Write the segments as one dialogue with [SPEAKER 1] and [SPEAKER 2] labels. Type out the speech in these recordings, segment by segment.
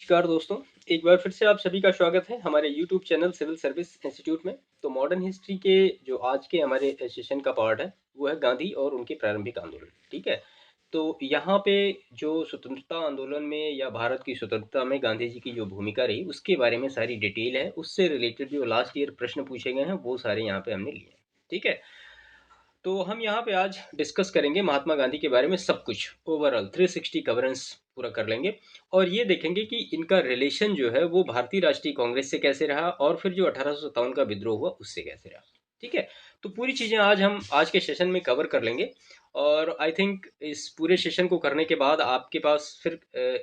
[SPEAKER 1] नमस्कार दोस्तों, एक बार फिर से आप सभी का स्वागत है हमारे YouTube channel civil service institute में। तो मॉडर्न हिस्ट्री के जो आज के हमारे सेशन का पार्ट है, वो है गांधी और उनके प्रारंभिक आंदोलन। ठीक है, तो यहाँ पे जो स्वतंत्रता आंदोलन में या भारत की स्वतंत्रता में गांधी जी की जो भूमिका रही, उसके बारे में सारी डिटेल है। उससे रिलेटेड जो लास्ट ईयर प्रश्न पूछे गए हैं, वो सारे यहाँ पे हमने लिए हैं। ठीक है, तो हम यहाँ पे आज डिस्कस करेंगे महात्मा गांधी के बारे में सब कुछ, ओवरऑल 360 कवरेंस पूरा कर लेंगे। और ये देखेंगे कि इनका रिलेशन जो है वो भारतीय राष्ट्रीय कांग्रेस से कैसे रहा और फिर जो 1857 का विद्रोह हुआ उससे कैसे रहा। ठीक है, तो पूरी चीज़ें आज हम आज के सेशन में कवर कर लेंगे। और आई थिंक इस पूरे सेशन को करने के बाद आपके पास फिर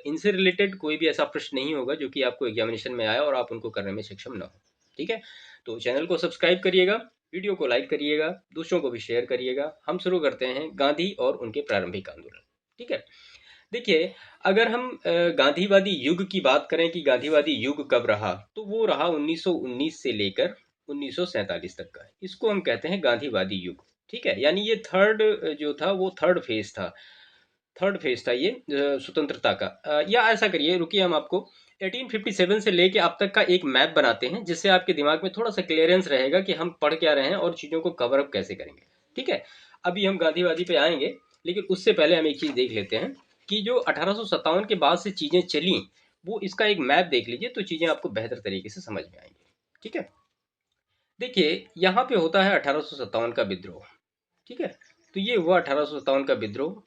[SPEAKER 1] इनसे रिलेटेड कोई भी ऐसा प्रश्न नहीं होगा जो कि आपको एग्जामिनेशन में आया और आप उनको करने में सक्षम ना हो। ठीक है, तो चैनल को सब्सक्राइब करिएगा, वीडियो को लाइक करिएगा, दूसरों को भी शेयर करिएगा। हम शुरू करते हैं गांधी और उनके प्रारंभिक आंदोलन। ठीक है, देखिए, अगर हम गांधीवादी युग की बात करें कि गांधीवादी युग कब रहा, तो वो रहा 1919 से लेकर 1947 तक का। इसको हम कहते हैं गांधीवादी युग। ठीक है, यानी ये थर्ड जो था वो थर्ड फेज था ये स्वतंत्रता का। या ऐसा करिए, रुकिए, हम आपको 1857 से लेके अब तक का एक मैप बनाते हैं, जिससे आपके दिमाग में थोड़ा सा क्लियरेंस रहेगा कि हम पढ़ क्या रहे हैं और चीज़ों को कवर अप कैसे करेंगे। ठीक है, अभी हम गांधीवादी पे आएंगे, लेकिन उससे पहले हम एक चीज़ देख लेते हैं कि जो 1857 के बाद से चीज़ें चली, वो इसका एक मैप देख लीजिए तो चीज़ें आपको बेहतर तरीके से समझ में आएंगी। ठीक है, देखिए, यहाँ पे होता है 1857 का विद्रोह। ठीक है, तो ये हुआ 1857 का विद्रोह।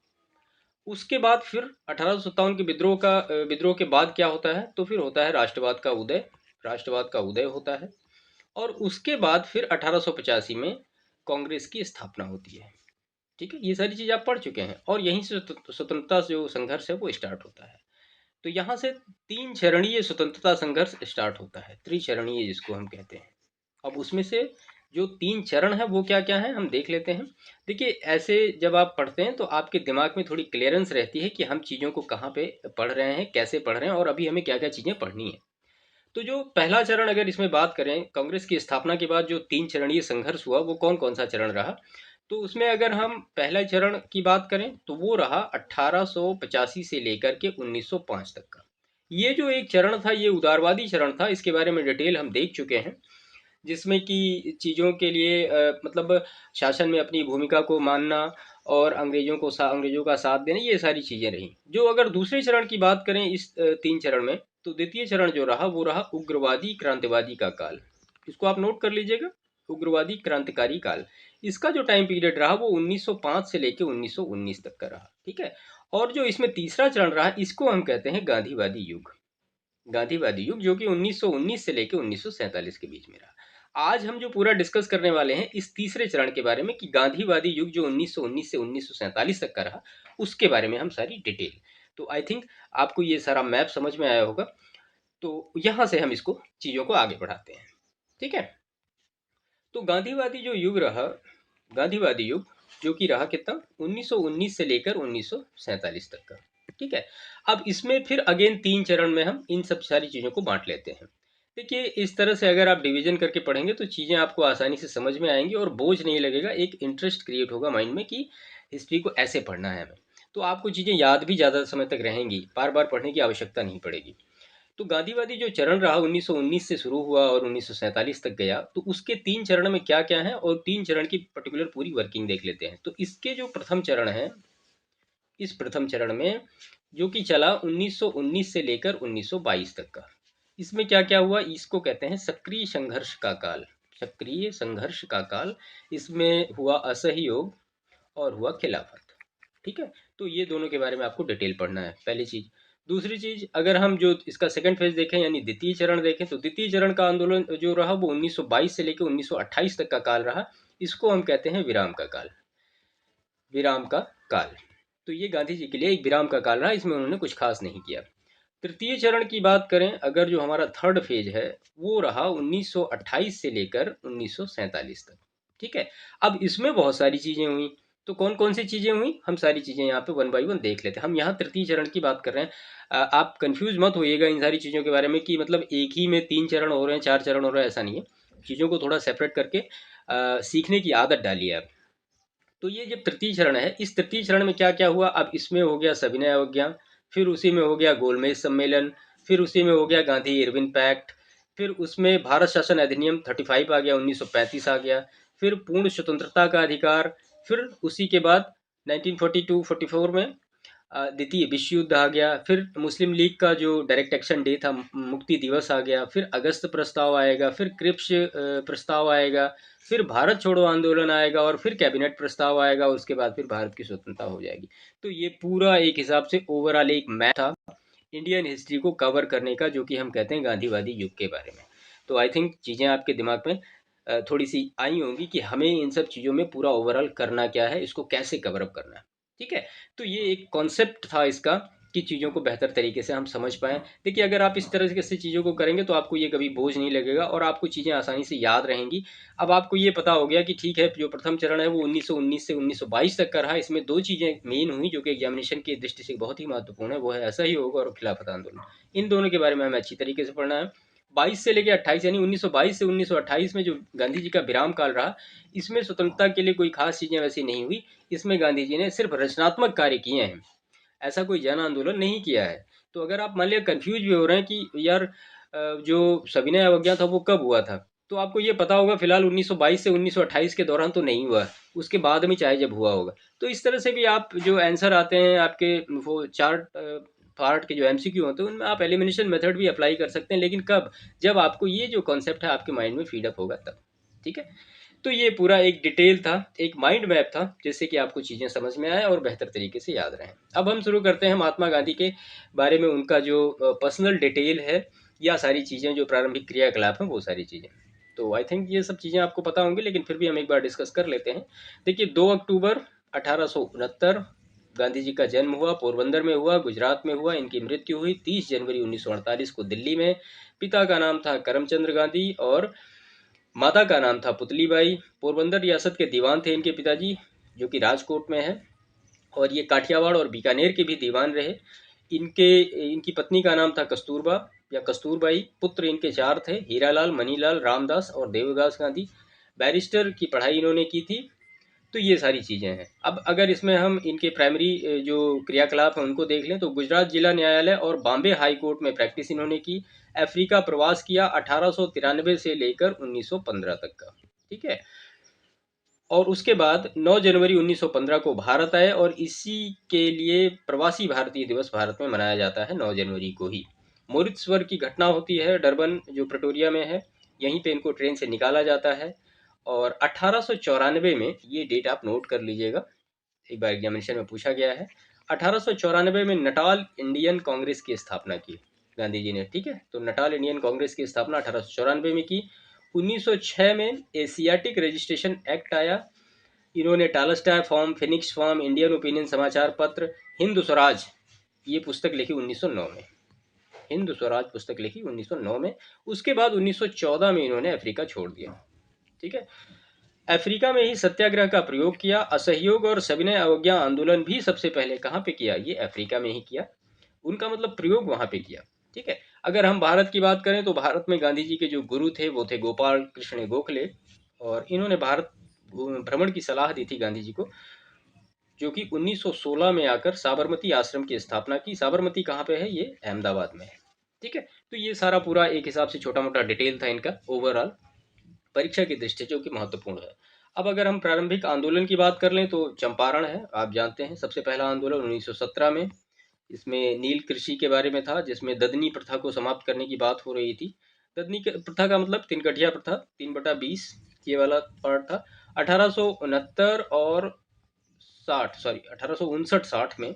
[SPEAKER 1] उसके बाद फिर 1857 के विद्रोह के बाद क्या होता है, तो फिर होता है राष्ट्रवाद का उदय होता है। और उसके बाद फिर 1885 में कांग्रेस की स्थापना होती है। ठीक है, ये सारी चीज़ आप पढ़ चुके हैं और यहीं से स्वतंत्रता जो संघर्ष है वो स्टार्ट होता है। तो यहाँ से तीन चरणीय स्वतंत्रता संघर्ष स्टार्ट होता है, त्रिचरणीय जिसको हम कहते हैं। अब उसमें से जो तीन चरण है वो क्या क्या है हम देख लेते हैं। देखिए, ऐसे जब आप पढ़ते हैं तो आपके दिमाग में थोड़ी क्लियरेंस रहती है कि हम चीज़ों को कहाँ पे पढ़ रहे हैं, कैसे पढ़ रहे हैं और अभी हमें क्या क्या चीज़ें पढ़नी है। तो जो पहला चरण अगर इसमें बात करें, कांग्रेस की स्थापना के बाद जो तीन चरणीय संघर्ष हुआ वो कौन कौन सा चरण रहा, तो उसमें अगर हम पहला चरण की बात करें तो वो रहा 1885 से लेकर के 1905 तक का। ये जो एक चरण था ये उदारवादी चरण था, इसके बारे में डिटेल हम देख चुके हैं। जिसमें कि चीज़ों के लिए मतलब शासन में अपनी भूमिका को मानना और अंग्रेजों का साथ देना, ये सारी चीज़ें रहीं। जो अगर दूसरे चरण की बात करें इस तीन चरण में, तो द्वितीय चरण जो रहा वो रहा उग्रवादी क्रांतिवादी का काल। इसको आप नोट कर लीजिएगा, उग्रवादी क्रांतिकारी काल। इसका जो टाइम पीरियड रहा वो 1905 से लेकर 1919 तक का रहा। ठीक है, और जो इसमें तीसरा चरण रहा इसको हम कहते हैं गांधीवादी युग। गांधीवादी युग जो कि 1919 से लेकर 1947 के बीच में रहा। आज हम जो पूरा डिस्कस करने वाले हैं इस तीसरे चरण के बारे में कि गांधीवादी युग जो 1919 से 1947 तक का रहा, उसके बारे में हम सारी डिटेल। तो आई थिंक आपको ये सारा मैप समझ में आया होगा। तो यहाँ से हम इसको चीज़ों को आगे बढ़ाते हैं। ठीक है, तो गांधीवादी युग जो कि रहा कितना, 1919 से लेकर 1947 तक का। ठीक है, अब इसमें फिर अगेन तीन चरण में हम इन सब सारी चीज़ों को बांट लेते हैं। देखिए, इस तरह से अगर आप डिवीजन करके पढ़ेंगे तो चीज़ें आपको आसानी से समझ में आएंगी और बोझ नहीं लगेगा, एक इंटरेस्ट क्रिएट होगा माइंड में कि हिस्ट्री को ऐसे पढ़ना है हमें। तो आपको चीज़ें याद भी ज़्यादा समय तक रहेंगी, बार बार पढ़ने की आवश्यकता नहीं पड़ेगी। तो गांधीवादी जो चरण रहा 1919 से शुरू हुआ और 1947 तक गया, तो उसके तीन चरण में क्या क्या है और तीन चरण की पर्टिकुलर पूरी वर्किंग देख लेते हैं। तो इसके जो प्रथम चरण है, इस प्रथम चरण में जो कि चला 1919 से लेकर 1922 तक का, इसमें क्या क्या हुआ, इसको कहते हैं सक्रिय संघर्ष का काल। सक्रिय संघर्ष का काल, इसमें हुआ असहयोग और हुआ खिलाफत। ठीक है, तो ये दोनों के बारे में आपको डिटेल पढ़ना है, पहली चीज़। दूसरी चीज़, अगर हम जो इसका सेकंड फेज देखें यानी द्वितीय चरण देखें, तो द्वितीय चरण का आंदोलन जो रहा वो 1922 से लेकर 1928 तक का काल रहा। इसको हम कहते हैं विराम का काल। विराम का काल, तो ये गांधी जी के लिए एक विराम का काल रहा, इसमें उन्होंने कुछ खास नहीं किया। तृतीय चरण की बात करें अगर, जो हमारा थर्ड फेज है, वो रहा 1928 से लेकर 1947 तक। ठीक है, अब इसमें बहुत सारी चीज़ें हुई। तो कौन कौन सी चीज़ें हुई हम सारी चीज़ें यहाँ पे वन बाई वन देख लेते हैं। हम यहाँ तृतीय चरण की बात कर रहे हैं। आप कंफ्यूज मत होइएगा इन सारी चीज़ों के बारे में कि मतलब एक ही में तीन चरण हो रहे हैं, चार चरण हो रहे हैं, ऐसा नहीं है। चीज़ों को थोड़ा सेपरेट करके सीखने की आदत डालिए आप। तो ये जब तृतीय चरण है, इस तृतीय चरण में क्या क्या हुआ, अब इसमें हो गया सविनय अवज्ञा, फिर उसी में हो गया गोलमेज सम्मेलन, फिर उसी में हो गया गांधी इरविन पैक्ट, फिर उसमें भारत शासन अधिनियम 35 आ गया, 1935 आ गया, फिर पूर्ण स्वतंत्रता का अधिकार, फिर उसी के बाद 1942-44 में द्वितीय विश्व युद्ध आ गया, फिर मुस्लिम लीग का जो डायरेक्ट एक्शन डे था, मुक्ति दिवस आ गया, फिर अगस्त प्रस्ताव आएगा, फिर क्रिप्स प्रस्ताव आएगा, फिर भारत छोड़ो आंदोलन आएगा, और फिर कैबिनेट प्रस्ताव आएगा, उसके बाद फिर भारत की स्वतंत्रता हो जाएगी। तो ये पूरा एक हिसाब से ओवरऑल एक मैप था इंडियन हिस्ट्री को कवर करने का, जो कि हम कहते हैं गांधीवादी युग के बारे में। तो आई थिंक चीज़ें आपके दिमाग में थोड़ी सी आई होंगी कि हमें इन सब चीज़ों में पूरा ओवरऑल करना क्या है, इसको कैसे कवर अप करना है। ठीक है, तो ये एक कॉन्सेप्ट था इसका कि चीज़ों को बेहतर तरीके से हम समझ पाएँ। देखिए, अगर आप इस तरह से चीज़ों को करेंगे तो आपको ये कभी बोझ नहीं लगेगा और आपको चीज़ें आसानी से याद रहेंगी। अब आपको ये पता हो गया कि ठीक है, जो प्रथम चरण है वो 1919 से 1922 तक का रहा। इसमें दो चीज़ें मेन हुई जो कि एग्जामिनेशन की दृष्टि से बहुत ही महत्वपूर्ण है, वो है असहयोग और खिलाफत आंदोलन। इन दोनों के बारे में हमें अच्छी तरीके से पढ़ना है। 22 से लेकर 28 यानी 1922 से 1928 में जो गांधी जी का विराम काल रहा, इसमें स्वतंत्रता के लिए कोई खास चीज़ें वैसी नहीं हुई। इसमें गांधी जी ने सिर्फ रचनात्मक कार्य किए हैं, ऐसा कोई जन आंदोलन नहीं किया है। तो अगर आप मान लिया कंफ्यूज भी हो रहे हैं कि यार जो सविनय अवज्ञा था वो कब हुआ था, तो आपको ये पता होगा फिलहाल 1922 से 1928 के दौरान तो नहीं हुआ, उसके बाद में चाहे जब हुआ होगा। तो इस तरह से भी आप जो आंसर आते हैं आपके वो चार पार्ट के जो एमसीक्यू होते हैं उनमें आप एलिमिनेशन मेथड भी अप्लाई कर सकते हैं, लेकिन कब, जब आपको ये जो कॉन्सेप्ट है आपके माइंड में फीड अप होगा तब। ठीक है, तो ये पूरा एक डिटेल था, एक माइंड मैप था, जिससे कि आपको चीज़ें समझ में आए और बेहतर तरीके से याद रहें। अब हम शुरू करते हैं महात्मा गांधी के बारे में, उनका जो पर्सनल डिटेल है या सारी चीज़ें जो प्रारंभिक क्रियाकलाप हैं वो सारी चीज़ें। तो आई थिंक ये सब चीज़ें आपको पता होंगी, लेकिन फिर भी हम एक बार डिस्कस कर लेते हैं। देखिए, 2 अक्टूबर 1869 गांधी जी का जन्म हुआ, पोरबंदर में हुआ, गुजरात में हुआ। इनकी मृत्यु हुई 30 जनवरी 1948 को दिल्ली में। पिता का नाम था करमचंद गांधी और माता का नाम था पुतली बाई। पोरबंदर रियासत के दीवान थे इनके पिताजी, जो कि राजकोट में है, और ये काठियावाड़ और बीकानेर के भी दीवान रहे। इनके इनकी पत्नी का नाम था कस्तूरबा या कस्तूरबाई। पुत्र इनके चार थे, हीरालाल, मनीलाल, रामदास और देवदास गांधी। बैरिस्टर की पढ़ाई इन्होंने की थी। तो ये सारी चीज़ें हैं। अब अगर इसमें हम इनके प्राइमरी जो क्रियाकलाप हैं उनको देख लें, तो गुजरात जिला न्यायालय और बॉम्बे हाई कोर्ट में प्रैक्टिस इन्होंने की। अफ्रीका प्रवास किया 1893 से लेकर 1915 तक का। ठीक है, और उसके बाद 9 जनवरी 1915 को भारत आए, और इसी के लिए प्रवासी भारतीय दिवस भारत में मनाया जाता है 9 जनवरी को ही। मोरित्सवर की घटना होती है डरबन, जो प्रेटोरिया में है, यहीं पे इनको ट्रेन से निकाला जाता है। और 1894 में, ये डेट आप नोट कर लीजिएगा, एक बार एग्जामिनेशन में पूछा गया है, 1894 में नटाल इंडियन कांग्रेस की स्थापना की गांधी जी ने। ठीक है, तो नटाल इंडियन कांग्रेस की स्थापना 1894 में की। 1906 में एशियाटिक रजिस्ट्रेशन एक्ट आया। इन्होंने Tolstoy Farm, Phoenix Farm, Indian Opinion समाचार पत्र, हिंद स्वराज, ये पुस्तक लिखी 1909 में। हिंद स्वराज पुस्तक लिखी 1909 में। उसके बाद 1914 में इन्होंने अफ्रीका छोड़ दिया। ठीक है, अफ्रीका में ही सत्याग्रह का प्रयोग किया। असहयोग और सविनय अवज्ञा आंदोलन भी सबसे पहले कहाँ पे किया, ये अफ्रीका में ही किया। उनका मतलब प्रयोग वहाँ पे किया। ठीक है, अगर हम भारत की बात करें तो भारत में गांधी जी के जो गुरु थे वो थे गोपाल कृष्ण गोखले, और इन्होंने भारत भ्रमण की सलाह दी थी गांधी जी को, जो कि 1916 में आकर साबरमती आश्रम की स्थापना की। साबरमती कहाँ पे है, ये अहमदाबाद में है। ठीक है, तो ये सारा पूरा एक हिसाब से छोटा मोटा डिटेल था इनका ओवरऑल, परीक्षा की दृष्टि से जो कि महत्वपूर्ण है। अब अगर हम प्रारंभिक आंदोलन की बात कर लें तो चंपारण है, आप जानते हैं, सबसे पहला आंदोलन 1917 में। इसमें नील कृषि के बारे में था, जिसमें ददनी प्रथा को समाप्त करने की बात हो रही थी। ददनी प्रथा का मतलब तिनकठिया प्रथा, 3/20, ये वाला पार्ट था। 1869 और 1859-60 में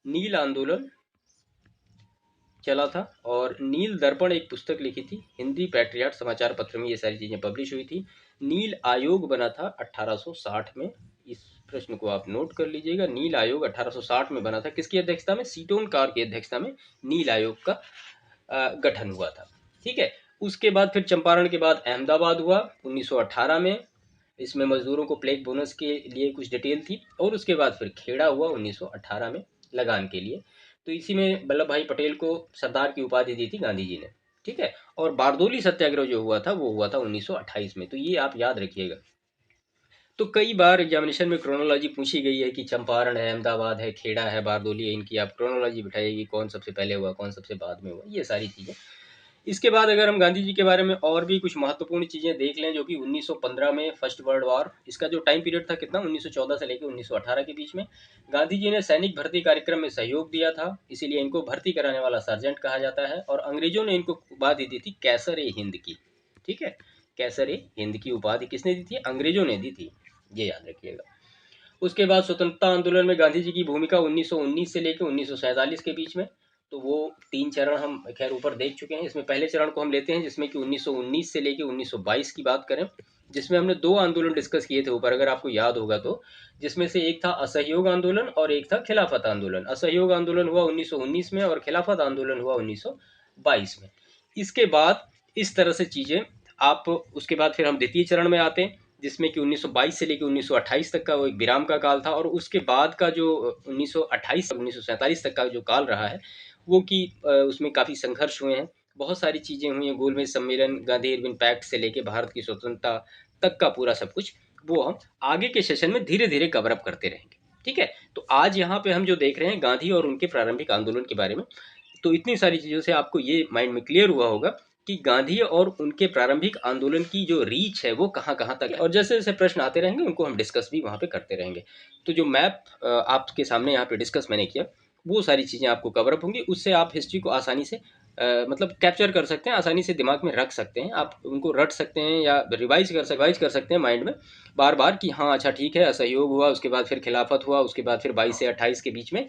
[SPEAKER 1] नील आंदोलन चला था, और नील दर्पण एक पुस्तक लिखी थी, हिंदी पैट्रियाट समाचार पत्र में ये सारी चीज़ें पब्लिश हुई थी। नील आयोग बना था 1860 में, इस प्रश्न को आप नोट कर लीजिएगा। नील आयोग 1860 में बना था, किसकी अध्यक्षता में, सीटोन कार की अध्यक्षता में नील आयोग का गठन हुआ था। ठीक है, उसके बाद फिर चंपारण के बाद अहमदाबाद हुआ 1918 में। इसमें मजदूरों को प्लेग बोनस के लिए कुछ डिटेल थी। और उसके बाद फिर खेड़ा हुआ 1918 में लगान के लिए। तो इसी में वल्लभ भाई पटेल को सरदार की उपाधि दी थी गांधी जी ने। ठीक है, और बारदोली सत्याग्रह जो हुआ था वो हुआ था 1928 में, तो ये आप याद रखिएगा। तो कई बार एग्जामिनेशन में क्रोनोलॉजी पूछी गई है कि चंपारण है, अहमदाबाद है, खेड़ा है, बारदोली है, इनकी आप क्रोनोलॉजी बिठाइएगी, कौन सबसे पहले हुआ, कौन सबसे बाद में हुआ, ये सारी चीज़ें। इसके बाद अगर हम गांधी जी के बारे में और भी कुछ महत्वपूर्ण चीज़ें देख लें, जो कि 1915 में फर्स्ट वर्ल्ड वॉर, इसका जो टाइम पीरियड था कितना, 1914 से लेकर 1918 के बीच में, गांधी जी ने सैनिक भर्ती कार्यक्रम में सहयोग दिया था, इसीलिए इनको भर्ती कराने वाला सार्जेंट कहा जाता है। और अंग्रेजों ने इनको उपाधि दी थी कैसर ए हिंद की। ठीक है, कैसर ए हिंद की उपाधि किसने दी थी? अंग्रेजों ने दी थी, ये याद रखिएगा। उसके बाद स्वतंत्रता आंदोलन में गांधी जी की भूमिका 1919 से लेकर 1947 के बीच में, तो वो 3 चरण हम खैर ऊपर देख चुके हैं। इसमें पहले चरण को हम लेते हैं, जिसमें कि 1919 से लेकर 1922 की बात करें, जिसमें हमने 2 आंदोलन डिस्कस किए थे ऊपर, अगर आपको याद होगा तो, जिसमें से एक था असहयोग आंदोलन और एक था खिलाफत आंदोलन। असहयोग आंदोलन हुआ 1919 में और खिलाफत आंदोलन हुआ 1922 में। इसके बाद इस तरह से चीज़ें आप, उसके बाद फिर हम द्वितीय चरण में आते हैं, जिसमें कि 1922 से लेकर 1928 तक का वो एक विराम का काल था। और उसके बाद का जो 1928 से 1947 तक का जो काल रहा है, वो कि उसमें काफ़ी संघर्ष हुए हैं, बहुत सारी चीज़ें हुई हैं, गोलमेज सम्मेलन, गांधी इरविन पैक्ट से लेकर भारत की स्वतंत्रता तक का पूरा सब कुछ, वो हम आगे के सेशन में धीरे धीरे कवर अप करते रहेंगे। ठीक है, तो आज यहाँ पे हम जो देख रहे हैं गांधी और उनके प्रारंभिक आंदोलन के बारे में, तो इतनी सारी चीज़ों से आपको ये माइंड में क्लियर हुआ होगा कि गांधी और उनके प्रारंभिक आंदोलन की जो रीच है वो कहाँ कहाँ तक है, और जैसे जैसे प्रश्न आते रहेंगे उनको हम डिस्कस भी वहाँ पे करते रहेंगे। तो जो मैप आपके सामने यहाँ पे डिस्कस मैंने किया, वो सारी चीज़ें आपको कवर अप होंगी, उससे आप हिस्ट्री को आसानी से मतलब कैप्चर कर सकते हैं, आसानी से दिमाग में रख सकते हैं, आप उनको रट सकते हैं या रिवाइज कर सकते हैं माइंड में बार बार कि हाँ अच्छा ठीक है, असहयोग हुआ, उसके बाद फिर खिलाफत हुआ, उसके बाद फिर 22 से 28 के बीच में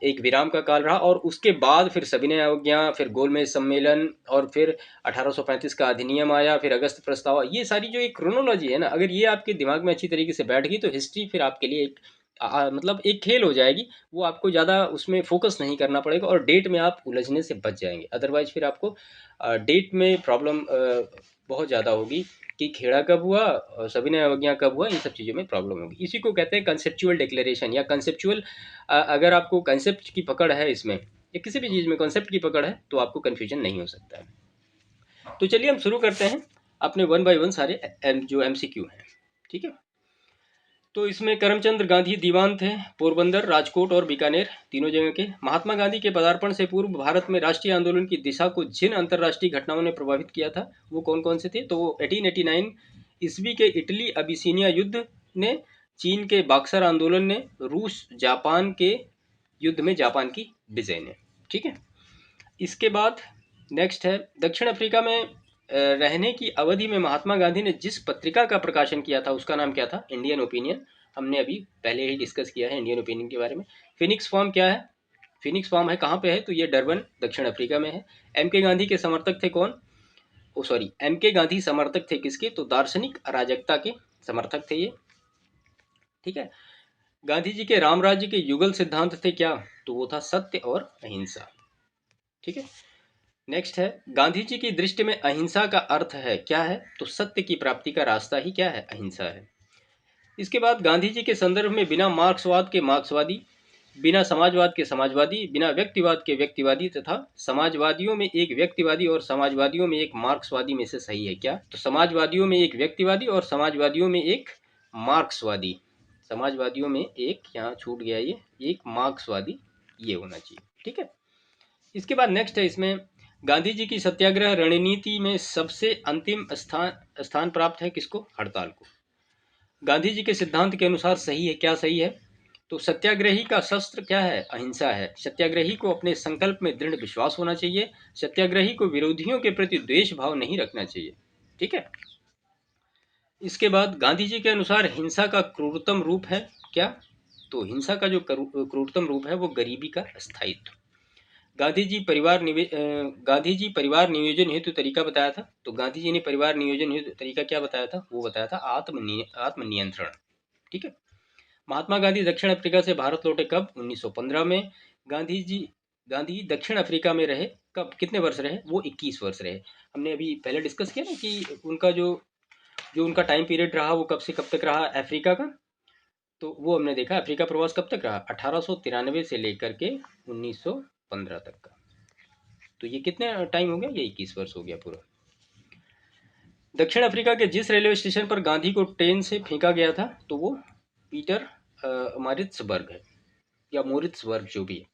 [SPEAKER 1] एक विराम का काल रहा, और उसके बाद फिर सविनय अवज्ञा, फिर गोलमेज सम्मेलन, और फिर 1835 का अधिनियम आया, फिर अगस्त प्रस्ताव। ये सारी जो एक क्रोनोलॉजी है ना, अगर ये आपके दिमाग में अच्छी तरीके से बैठ गई तो हिस्ट्री फिर आपके लिए एक मतलब एक खेल हो जाएगी। वो आपको ज़्यादा उसमें फोकस नहीं करना पड़ेगा और डेट में आप उलझने से बच जाएंगे। अदरवाइज फिर आपको डेट में प्रॉब्लम बहुत ज़्यादा होगी कि खेड़ा कब हुआ और सविनय अवज्ञा कब हुआ, इन सब चीज़ों में प्रॉब्लम होगी। इसी को कहते हैं कंसेप्चुअल डिक्लेरेशन या कंसेप्चुअल। अगर आपको कंसेप्ट की पकड़ है इसमें या किसी भी चीज़ में कंसेप्ट की पकड़ है तो आपको कन्फ्यूजन नहीं हो सकता है। तो चलिए हम शुरू करते हैं अपने 1 बाय 1 सारे जो MCQ हैं। ठीक है, तो इसमें करमचंद गांधी दीवान थे, पोरबंदर, राजकोट और बीकानेर तीनों जगह के। महात्मा गांधी के पदार्पण से पूर्व भारत में राष्ट्रीय आंदोलन की दिशा को जिन अंतर्राष्ट्रीय घटनाओं ने प्रभावित किया था वो कौन कौन से थे? तो वो 1889 ईस्वी के इटली अबिसीनिया युद्ध ने, चीन के बक्सर आंदोलन ने, रूस जापान के युद्ध में जापान की विजय ने। ठीक है, इसके बाद नेक्स्ट है दक्षिण अफ्रीका में रहने की अवधि में महात्मा गांधी ने जिस पत्रिका का प्रकाशन किया था उसका नाम क्या था? Indian opinion. हमने अभी पहले ही डिस्कस किया है इंडियन ओपिनियन के बारे में। फिनिक्स फॉर्म क्या है? फिनिक्स फॉर्म है कहाँ पे है? तो ये डरबन दक्षिण अफ्रीका में है। MK गांधी के समर्थक थे कौन? ओ सॉरी, MK गांधी समर्थक थे किसके? तो दार्शनिक अराजकता के समर्थक थे ये। ठीक है, गांधी जी के राम राज्य के युगल सिद्धांत थे क्या? तो वो था सत्य और अहिंसा। ठीक है, नेक्स्ट है गांधी जी की दृष्टि में अहिंसा का अर्थ है क्या है? तो सत्य की प्राप्ति का रास्ता ही क्या है? अहिंसा है। इसके बाद गांधी जी के संदर्भ में बिना मार्क्सवाद के मार्क्सवादी, बिना समाजवाद के समाजवादी, बिना व्यक्तिवाद के व्यक्तिवादी तथा समाजवादियों में एक व्यक्तिवादी और समाजवादियों में एक मार्क्सवादी में से सही है क्या? तो समाजवादियों में एक व्यक्तिवादी और समाजवादियों में एक मार्क्सवादी। समाजवादियों में एक, यहाँ छूट गया ये, एक मार्क्सवादी, ये होना चाहिए। ठीक है, इसके बाद नेक्स्ट है इसमें गांधी जी की सत्याग्रह रणनीति में सबसे अंतिम स्थान स्थान प्राप्त है किसको? हड़ताल को। गांधी जी के सिद्धांत के अनुसार सही है क्या? सही है। तो सत्याग्रही का शस्त्र क्या है? अहिंसा है। सत्याग्रही को अपने संकल्प में दृढ़ विश्वास होना चाहिए। सत्याग्रही को विरोधियों के प्रति द्वेष भाव नहीं रखना चाहिए। ठीक है, इसके बाद गांधी जी के अनुसार हिंसा का क्रूरतम रूप है क्या? तो हिंसा का जो क्रूरतम रूप है वो गरीबी का स्थायित्व। गांधी जी परिवार नियोजन हेतु तरीका बताया था। तो गांधी जी ने परिवार नियोजन हेतु तरीका क्या बताया था? वो बताया था आत्मनियंत्रण। ठीक है, महात्मा गांधी दक्षिण अफ्रीका से भारत लौटे कब? 1915 में। गांधी दक्षिण अफ्रीका में रहे कब, कितने वर्ष रहे? वो 21 वर्ष रहे। हमने अभी पहले डिस्कस किया ना कि उनका जो जो उनका टाइम पीरियड रहा वो कब से कब तक रहा अफ्रीका का। तो वो हमने देखा अफ्रीका प्रवास कब तक रहा? 1893 से लेकर के 1915 तक का। तो ये कितने टाइम हो गया? ये 21 वर्ष हो गया पूरा। दक्षिण अफ्रीका के जिस रेलवे स्टेशन पर गांधी को ट्रेन से फेंका गया था तो वो पीटर मारिट्सबर्ग है, या मोरिट्सबर्ग जो भी है।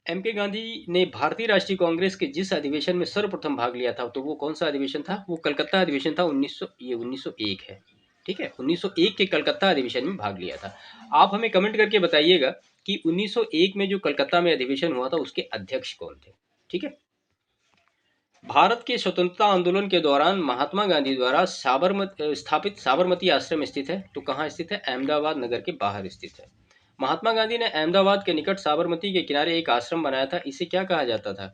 [SPEAKER 1] एम के गांधी ने भारतीय राष्ट्रीय कांग्रेस के जिस अधिवेशन में सर्वप्रथम भाग लिया था तो वो कौन सा अधिवेशन था? वो कलकत्ता अधिवेशन था। 1901 है। ठीक है, 1901 के कलकत्ता अधिवेशन में भाग लिया था। आप हमें कमेंट करके बताइएगा कि 1901 में जो कलकत्ता में अधिवेशन हुआ था उसके अध्यक्ष कौन थे। ठीक है। भारत के स्वतंत्रता आंदोलन के दौरान महात्मा गांधी द्वारा स्थापित साबरमती आश्रम स्थित है। तो कहाँ स्थित है? अहमदाबाद नगर के बाहर स्थित है। महात्मा गांधी ने अहमदाबाद के निकट साबरमती के किनारे एक आश्रम बनाया था। इसे क्या कहा जाता था?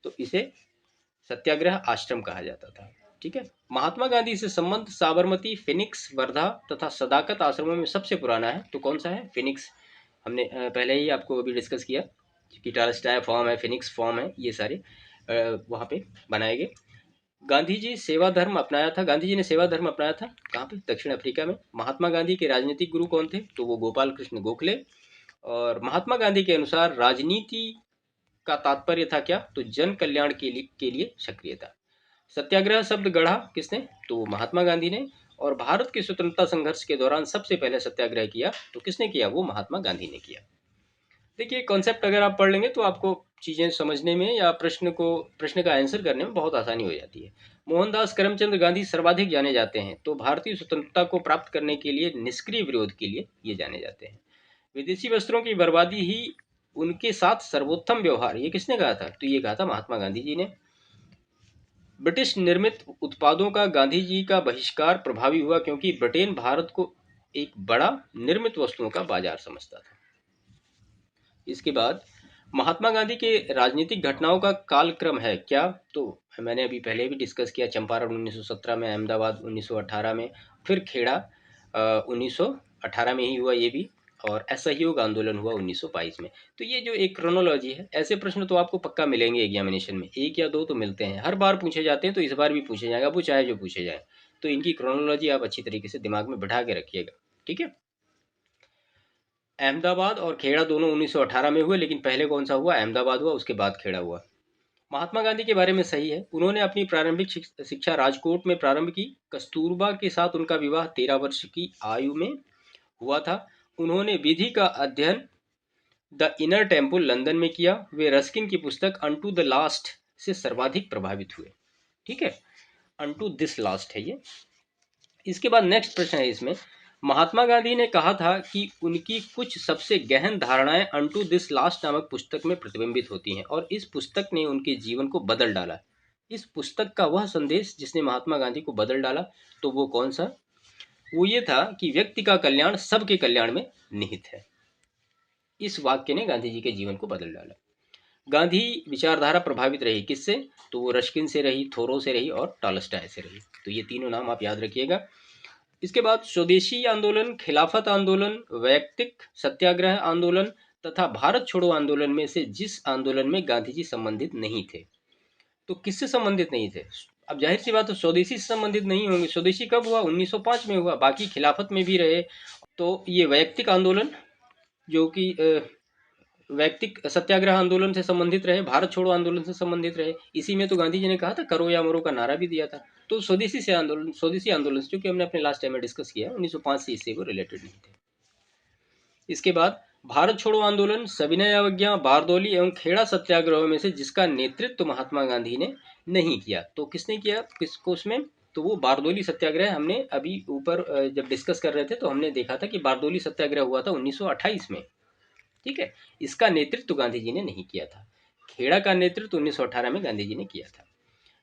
[SPEAKER 1] तो इसे सत्याग्रह आश्रम कहा जाता था। ठीक है। महात्मा गांधी से संबंध साबरमती, फिनिक्स, वर्धा तथा सदाकत आश्रमों में सबसे पुराना है। तो कौन सा है? फिनिक्स। हमने पहले ही आपको अभी डिस्कस किया कि टालस्टॉय फॉर्म है, फिनिक्स फॉर्म है, ये सारे वहाँ पे बनाए गए। गांधी जी सेवा धर्म अपनाया था। गांधी जी ने सेवा धर्म अपनाया था कहाँ पे? दक्षिण अफ्रीका में। महात्मा गांधी के राजनीतिक गुरु कौन थे? तो वो गोपाल कृष्ण गोखले। और महात्मा गांधी के अनुसार राजनीति का तात्पर्य था क्या? तो जन कल्याण के लिए सक्रियता। सत्याग्रह शब्द गढ़ा किसने? तो महात्मा गांधी ने। और भारत के स्वतंत्रता संघर्ष के दौरान सबसे पहले सत्याग्रह किया तो किसने किया? वो महात्मा गांधी ने किया। देखिए, कॉन्सेप्ट अगर आप पढ़ लेंगे तो आपको चीज़ें समझने में या प्रश्न का आंसर करने में बहुत आसानी हो जाती है। मोहनदास करमचंद गांधी सर्वाधिक जाने जाते हैं। तो भारतीय स्वतंत्रता को प्राप्त करने के लिए निष्क्रिय विरोध के लिए ये जाने जाते हैं। विदेशी वस्त्रों की बर्बादी ही उनके साथ सर्वोत्तम व्यवहार, ये किसने कहा था? तो ये कहा था महात्मा गांधी जी ने। ब्रिटिश निर्मित उत्पादों का गांधी जी का बहिष्कार प्रभावी हुआ क्योंकि ब्रिटेन भारत को एक बड़ा निर्मित वस्तुओं का बाजार समझता था। इसके बाद महात्मा गांधी के राजनीतिक घटनाओं का कालक्रम है क्या? तो मैंने अभी पहले भी डिस्कस किया। चंपारण 1917 में, अहमदाबाद 1918 में, फिर खेड़ा 1918 में ही हुआ ये भी, और असहयोग आंदोलन हुआ 1922 में। तो ये जो एक क्रोनोलॉजी है, ऐसे प्रश्न तो आपको पक्का मिलेंगे एग्जामिनेशन में, एक या दो तो मिलते हैं, हर बार पूछे जाते हैं, तो इस बार भी पूछे जाएगा, वो चाहे जो पूछे जाए। तो इनकी क्रोनोलॉजी आप अच्छी तरीके से दिमाग में बिठा के रखिएगा। ठीक है। अहमदाबाद और खेड़ा दोनों 1918 में हुए, लेकिन पहले कौन सा हुआ? अहमदाबाद हुआ, उसके बाद खेड़ा हुआ। महात्मा गांधी के बारे में सही है, उन्होंने अपनी प्रारंभिक शिक्षा राजकोट में प्रारंभ की। कस्तूरबा के साथ उनका विवाह 13 वर्ष की आयु में हुआ था। उन्होंने विधि का अध्ययन द इनर टेम्पल लंदन में किया। वे रस्किन की पुस्तक अनटू द लास्ट से सर्वाधिक प्रभावित हुए। ठीक है, अनटू दिस लास्ट है ये। इसके बाद नेक्स्ट प्रश्न है इसमें, महात्मा गांधी ने कहा था कि उनकी कुछ सबसे गहन धारणाएं अनटू दिस लास्ट नामक पुस्तक में प्रतिबिंबित होती हैं और इस पुस्तक ने उनके जीवन को बदल डाला। इस पुस्तक का वह संदेश जिसने महात्मा गांधी को बदल डाला, तो वो कौन सा? वो ये था कि व्यक्ति का कल्याण सबके कल्याण में निहित है। इस वाक्य ने गांधी जी के जीवन को बदल डाला। गांधी विचारधारा प्रभावित रही किससे? तो वो रश्किन से रही, थोरो से रही और टॉलस्टॉय से रही। तो ये तीनों नाम आप याद रखिएगा। इसके बाद स्वदेशी आंदोलन, खिलाफत आंदोलन, वैयक्तिक सत्याग्रह आंदोलन तथा भारत छोड़ो आंदोलन में से जिस आंदोलन में गांधी जी संबंधित नहीं थे, तो किससे संबंधित नहीं थे? अब जाहिर सी बात है स्वदेशी से संबंधित नहीं होंगे। स्वदेशी कब हुआ? 1905 में हुआ। बाकी खिलाफत में भी रहे। तो ये वैयक्तिक आंदोलन जो कि वैयक्तिक सत्याग्रह आंदोलन से संबंधित रहे, भारत छोड़ो आंदोलन से संबंधित रहे। इसी में तो गांधी जी ने कहा था करो या मरो का नारा भी दिया था। तो स्वदेशी आंदोलन जो कि हमने अपने लास्ट टाइम में डिस्कस किया, 1905 से इससे वो रिलेटेड नहीं थे। इसके बाद भारत छोड़ो आंदोलन, सविनय अवज्ञा, बारदौली एवं खेड़ा सत्याग्रहों में से जिसका नेतृत्व महात्मा गांधी ने नहीं किया, तो किसने किया? किसको उसमें? तो वो बारदौली सत्याग्रह। हमने अभी ऊपर जब डिस्कस कर रहे थे तो हमने देखा था कि बारदौली सत्याग्रह हुआ था 1928 में। ठीक है, इसका नेतृत्व गांधी जी ने नहीं किया था। खेड़ा का नेतृत्व 1918 में गांधी जी ने किया था।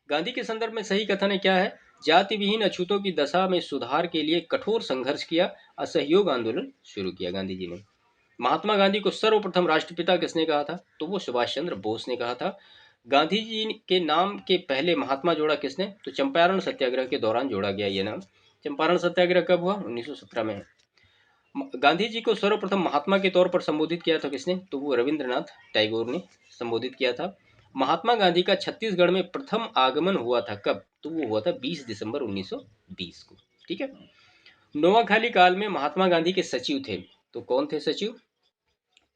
[SPEAKER 1] गांधी के संदर्भ में सही कथन है क्या है? जाति विहीन अछूतों की दशा में सुधार के लिए कठोर संघर्ष किया, असहयोग आंदोलन शुरू किया गांधी जी ने। महात्मा गांधी को सर्वप्रथम राष्ट्रपिता किसने कहा था? तो वो सुभाष चंद्र बोस ने कहा था। गांधी जी के नाम के पहले महात्मा जोड़ा किसने? तो चंपारण सत्याग्रह के दौरान जोड़ा गया ये नाम। चंपारण सत्याग्रह कब हुआ? 1917 में। गांधी जी को सर्वप्रथम महात्मा के तौर पर संबोधित किया था किसने? तो वो रविंद्रनाथ टैगोर ने संबोधित किया था। महात्मा गांधी का छत्तीसगढ़ में प्रथम आगमन हुआ था कब? तो वो हुआ था 20 दिसंबर 1920 को। ठीक है। नोआखाली काल में महात्मा गांधी के सचिव थे। तो कौन थे सचिव?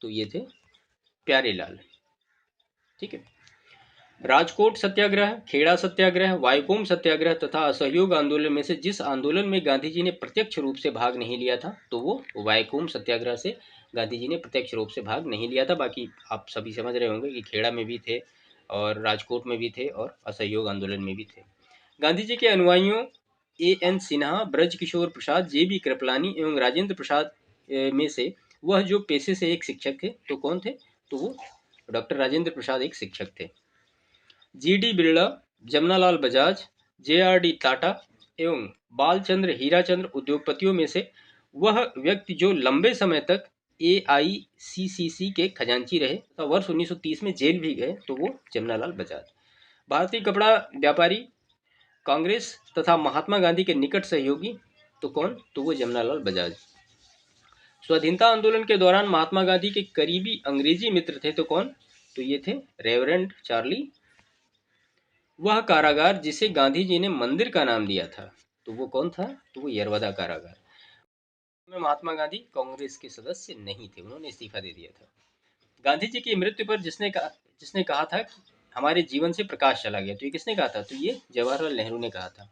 [SPEAKER 1] तो ये थे प्यारेलाल। ठीक है। राजकोट सत्याग्रह, खेड़ा सत्याग्रह, वाईकोम सत्याग्रह तथा असहयोग आंदोलन में से जिस आंदोलन में गांधी जी ने प्रत्यक्ष रूप से भाग नहीं लिया था तो वो वाईकोम सत्याग्रह से गांधी जी ने प्रत्यक्ष रूप से भाग नहीं लिया था। बाकी आप सभी समझ रहे होंगे कि खेड़ा में भी थे और राजकोट में भी थे और असहयोग आंदोलन में भी थे। गांधी जी के अनुयायियों एन सिन्हा, ब्रज किशोर प्रसाद, बी कृपलानी एवं राजेंद्र प्रसाद में से वह जो पेशे से एक शिक्षक थे तो कौन थे? तो वो डॉक्टर राजेंद्र प्रसाद एक शिक्षक थे। डी बिरला, जमनालाल बजाज, डी टाटा एवं बालचंद्र हीराचंद्र उद्योगपतियों में से वह व्यक्ति जो लंबे समय तक AICCC के खजांची रहे तथा वर्ष 1930 में जेल भी गए तो वो जमनालाल बजाज। भारतीय कपड़ा व्यापारी, कांग्रेस तथा महात्मा गांधी के निकट सहयोगी तो कौन? तो वो जमनालाल बजाज। स्वाधीनता आंदोलन के दौरान महात्मा गांधी के करीबी अंग्रेजी मित्र थे तो कौन? तो ये थे रेवरेंड चार्ली। वह कारागार जिसे गांधी जी ने मंदिर का नाम दिया था तो वो कौन था? तो वो यरवदा कारागार में। महात्मा गांधी कांग्रेस के सदस्य नहीं थे, उन्होंने इस्तीफा दे दिया था। गांधी जी की मृत्यु पर जिसने कहा था कि हमारे जीवन से प्रकाश चला गया, तो ये किसने कहा था? तो ये जवाहरलाल नेहरू ने कहा था।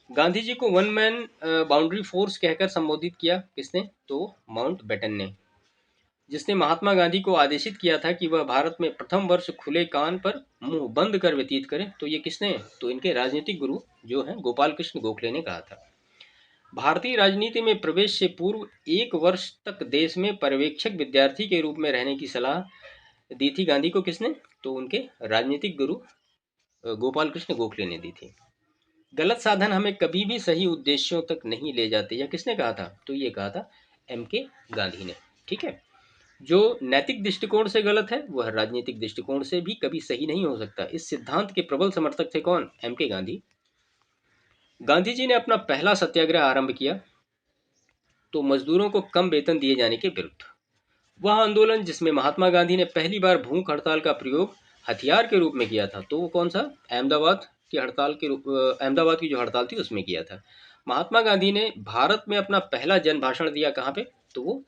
[SPEAKER 1] गांधी जी को वन मैन बाउंड्री फोर्स कहकर संबोधित किया किसने? तो माउंटबेटन ने। जिसने महात्मा गांधी को आदेशित किया था कि वह भारत में प्रथम वर्ष खुले कान पर मुंह बंद कर व्यतीत करें, तो ये किसने? तो इनके राजनीतिक गुरु जो हैं गोपाल कृष्ण गोखले ने कहा था। भारतीय राजनीति में प्रवेश से पूर्व 1 वर्ष तक देश में पर्यवेक्षक विद्यार्थी के रूप में रहने की सलाह दी थी गांधी को किसने? तो उनके राजनीतिक गुरु गोपाल कृष्ण गोखले ने दी थी। गलत साधन हमें कभी भी सही उद्देश्यों तक नहीं ले जाते, यह किसने कहा था? तो ये कहा था MK गांधी ने। ठीक है, जो नैतिक दृष्टिकोण से गलत है वह राजनीतिक दृष्टिकोण से भी कभी सही नहीं हो सकता। इस सिद्धांत के प्रबल समर्थक थे कौन? MK गांधी। गांधी जी ने अपना पहला सत्याग्रह आरंभ किया तो मजदूरों को कम वेतन दिए जाने के विरुद्ध। वह आंदोलन जिसमें महात्मा गांधी ने पहली बार भूख हड़ताल का प्रयोग हथियार के रूप में किया था तो वो कौन सा? अहमदाबाद की जो हड़ताल थी उसमें किया था। महात्मा गांधी ने भारत में अपना पहला जन भाषण दिया कहाँ पे? तो वो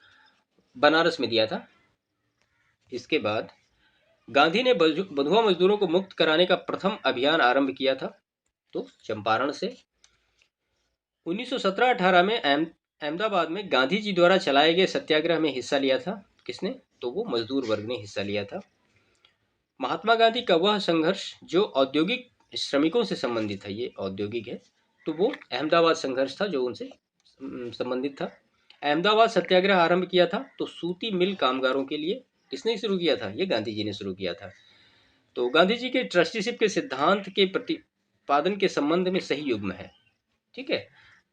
[SPEAKER 1] बनारस में दिया था। इसके बाद गांधी ने बंधुआ मजदूरों को मुक्त कराने का प्रथम अभियान आरंभ किया था तो चंपारण से। 1917-18 में अहमदाबाद में गांधी जी द्वारा चलाए गए सत्याग्रह में हिस्सा लिया था किसने? तो वो मजदूर वर्ग ने हिस्सा लिया था। महात्मा गांधी का वह संघर्ष जो औद्योगिक श्रमिकों से संबंधित है, ये औद्योगिक है, तो वो अहमदाबाद संघर्ष था जो उनसे संबंधित था। अहमदाबाद सत्याग्रह आरंभ किया था तो सूती मिल कामगारों के लिए किसने शुरू किया था? ये गांधी जी ने शुरू किया था। तो गांधी जी के ट्रस्टीशिप के सिद्धांत के प्रतिपादन के संबंध में सही युग्म है। ठीक है,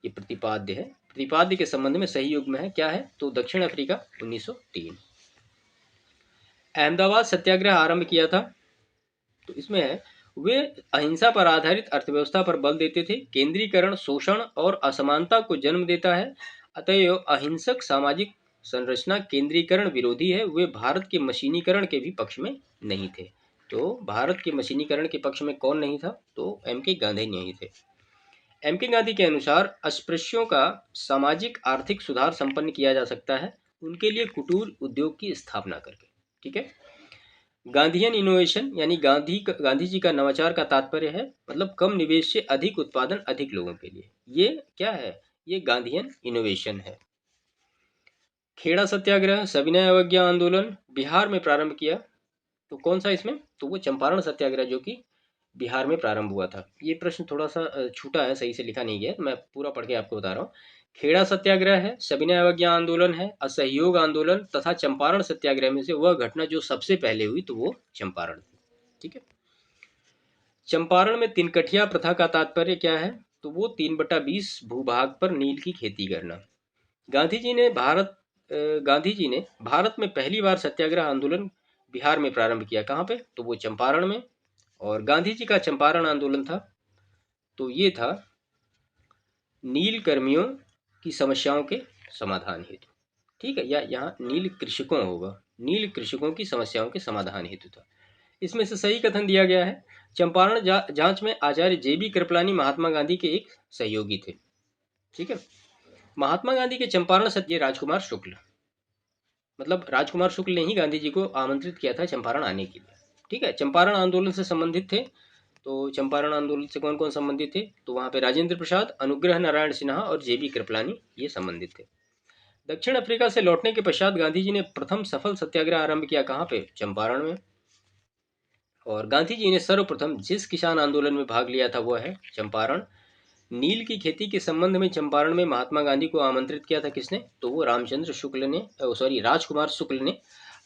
[SPEAKER 1] ये प्रतिपाद्य है, प्रतिपाद्य के संबंध में सही युग्म है। क्या है? तो दक्षिण अफ्रीका 1903। अहमदाबाद सत्याग्रह आरंभ किया था तो इसमें है वे अहिंसा पर आधारित अर्थव्यवस्था पर बल देते थे। केंद्रीकरण शोषण और असमानता को जन्म देता है, अतएव अहिंसक सामाजिक संरचना केंद्रीकरण विरोधी है। वे भारत के मशीनीकरण के भी पक्ष में नहीं थे। तो भारत के मशीनीकरण के पक्ष में कौन नहीं था? तो MK गांधी नहीं थे। MK गांधी के अनुसार अस्पृश्यों का सामाजिक आर्थिक सुधार संपन्न किया जा सकता है उनके लिए कुटीर उद्योग की स्थापना करके। ठीक है, गांधीयन इनोवेशन यानी गांधी जी का नवाचार का तात्पर्य है मतलब कम निवेश से अधिक उत्पादन अधिक लोगों के लिए। ये क्या है? ये गांधीयन इनोवेशन है। खेड़ा सत्याग्रह, सविनय अवज्ञा आंदोलन बिहार में प्रारंभ किया तो कौन सा इसमें? तो वो चंपारण सत्याग्रह जो कि बिहार में प्रारंभ हुआ था। ये प्रश्न थोड़ा सा छूटा है, सही से लिखा नहीं गया, मैं पूरा पढ़ के आपको बता रहा हूँ। खेड़ा सत्याग्रह है, सविनय अवज्ञा आंदोलन है, असहयोग आंदोलन तथा चंपारण सत्याग्रह में से वह घटना जो सबसे पहले हुई तो वो चंपारण थी। ठीक है, चंपारण में तिनकठिया प्रथा का तात्पर्य क्या है? तो वो 3/20 भूभाग पर नील की खेती करना। गांधी जी ने भारत में पहली बार सत्याग्रह आंदोलन बिहार में प्रारंभ किया। कहाँ पे? तो वो चंपारण में। और गांधी जी का चंपारण आंदोलन था तो ये था नील कर्मियों की समस्याओं के समाधान हेतु। ठीक है, या यहाँ नील कृषकों होगा, नील कृषकों की समस्याओं के समाधान हेतु था। इसमें से सही कथन दिया गया है। चंपारण जांच में आचार्य बी कृपलानी महात्मा गांधी के एक सहयोगी थे। ठीक है, महात्मा गांधी के चंपारण सत्य राजकुमार शुक्ल, मतलब राजकुमार शुक्ल ने ही गांधी जी को आमंत्रित किया था चंपारण आने के लिए। ठीक है, चंपारण आंदोलन से संबंधित थे। तो चंपारण आंदोलन से कौन कौन संबंधित थे? तो वहाँ पे राजेंद्र प्रसाद, अनुग्रह नारायण सिन्हा और जेबी कृपलानी ये संबंधित थे। दक्षिण अफ्रीका से लौटने के पश्चात गांधी जी ने प्रथम सफल सत्याग्रह आरंभ किया, कहाँ पे? चंपारण में। और गांधी जी ने सर्वप्रथम जिस किसान आंदोलन में भाग लिया था वो है चंपारण। नील की खेती के संबंध में चंपारण में महात्मा गांधी को आमंत्रित किया था किसने? तो वो रामचंद्र शुक्ल ने, सॉरी राजकुमार शुक्ल ने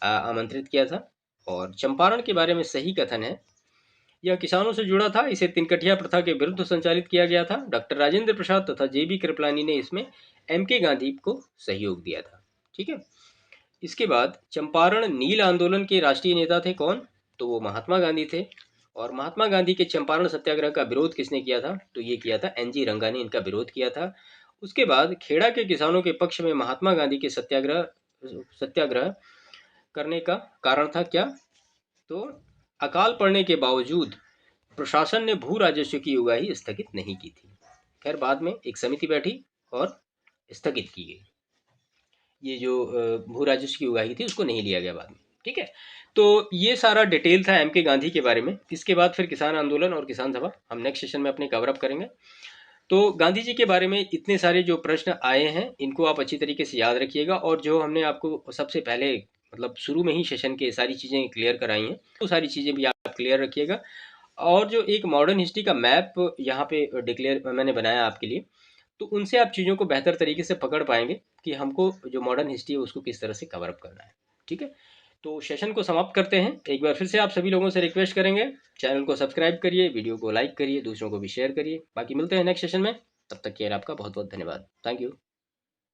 [SPEAKER 1] आमंत्रित किया था। और चंपारण के बारे में सही कथन है, यह किसानों से जुड़ा था, इसे तिनकठिया प्रथा के विरुद्ध संचालित किया गया था। डॉक्टर राजेंद्र प्रसाद तथा जेबी कृपलानी ने इसमें एम के गांधी को सहयोग दिया था। ठीक है, इसके बाद चंपारण नील आंदोलन के राष्ट्रीय नेता थे कौन? तो वो महात्मा गांधी थे। और महात्मा गांधी के चंपारण सत्याग्रह का विरोध किसने किया था? तो ये किया था एनजी रंगा ने, इनका विरोध किया था। उसके बाद खेड़ा के किसानों के पक्ष में महात्मा गांधी के सत्याग्रह करने का कारण था क्या? तो अकाल पड़ने के बावजूद प्रशासन ने भू राजस्व की उगाही स्थगित नहीं की थी। खैर बाद में एक समिति बैठी और स्थगित की गई, ये जो भू राजस्व की उगाही थी उसको नहीं लिया गया बाद में। ठीक है, तो ये सारा डिटेल था एम के गांधी के बारे में। इसके बाद फिर किसान आंदोलन और किसान सभा हम नेक्स्ट सेशन में अपने कवर अप करेंगे। तो गांधी जी के बारे में इतने सारे जो प्रश्न आए हैं इनको आप अच्छी तरीके से याद रखिएगा। और जो हमने आपको सबसे पहले मतलब शुरू में ही सेशन के सारी चीज़ें क्लियर कराई हैं, तो सारी चीज़ें भी आप क्लियर रखिएगा। और जो एक मॉडर्न हिस्ट्री का मैप यहाँ पे डिक्लेयर मैंने बनाया आपके लिए, तो उनसे आप चीज़ों को बेहतर तरीके से पकड़ पाएंगे कि हमको जो मॉडर्न हिस्ट्री है उसको किस तरह से कवर अप करना है। ठीक है, तो सेशन को समाप्त करते हैं। एक बार फिर से आप सभी लोगों से रिक्वेस्ट करेंगे, चैनल को सब्सक्राइब करिए, वीडियो को लाइक करिए, दूसरों को भी शेयर करिए। बाकी मिलते हैं नेक्स्ट सेशन में, तब तक के लिए आपका बहुत बहुत धन्यवाद। Thank you.